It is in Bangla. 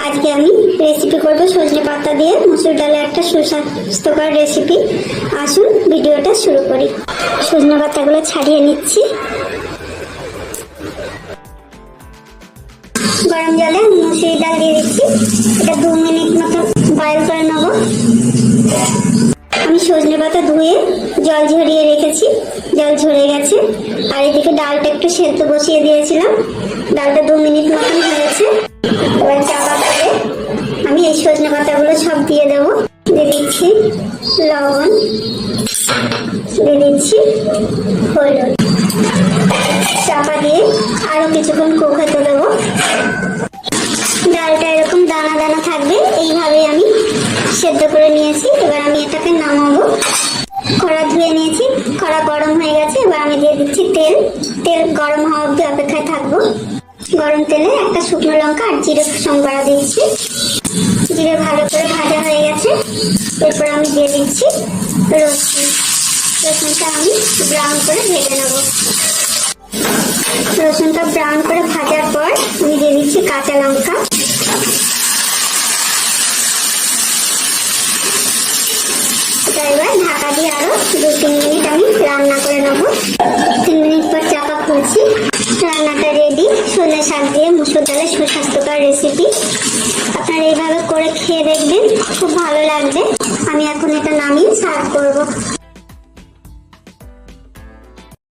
আজকে আমি রেসিপি করব সজনে পাতা দিয়ে মসুর ডালের একটা সুস্বাস্থ্যকর রেসিপি। আসুন ভিডিওটা শুরু করি। সজনে পাতাগুলো ছাড়িয়ে নিচ্ছি। গরম জলে মসুর ডাল দিয়ে দিচ্ছি। এটা 2 মিনিট মতো বয়েল করে নেব। আমি সজনে পাতা ধুয়ে জল ঝরিয়ে রেখেছি, জল ঝরে গেছে। আর এদিকে ডালটা একটু সেদ্ধ বসিয়ে দিয়েছিলাম, ডালটা 2 মিনিট মতন হয়েছে। এবার চাপা করে আমি এই সজনে পাতাগুলো সব দিয়ে দেবো। দিয়ে দিচ্ছি লবণ, দিয়ে দিচ্ছি হলুদ, চাপা দিয়ে আরো কিছুক্ষণ কষাতে দেবো। ডালটা এরকম দানা দানা থাকবে, এইভাবেই আমি সেদ্ধ করে নিয়েছি। এবার আমি এটাকে নামাবো। কড়া ধুয়ে নিয়েছি, কড়া গরম হয়ে গেছে। এবার আমি দিয়ে দিচ্ছি তেল। তেল গরম হওয়া অব্দি অপেক্ষায় থাকবো। গরম তেলে একটা শুকনো লঙ্কা আর জিরে সম্বারা দিচ্ছি। জিরে ভালো করে ভাজা হয়ে গেছে। এরপর আমি দিয়ে দিচ্ছি রসুন। রসুনটা আমি ব্রাউন করে ভেজে নেব। রসুনটা ব্রাউন করে ভাজার পর আমি দিয়ে দিচ্ছি কাঁচা লঙ্কা। এবার ঢাকা দিয়ে আরো 2-3 মিনিট আমি রান্না করে নেবো। 3 মিনিট পর চাপা খুলছি। রান্নাটা রেডি। সজনে শাক দিয়ে মসুর ডালের সুস্বাস্থ্যকর রেসিপি। আপনারা এইভাবে করে খেয়ে দেখবেন, খুব ভালো লাগবে। আমি এখন এটা নামিয়ে সার্ভ করবো।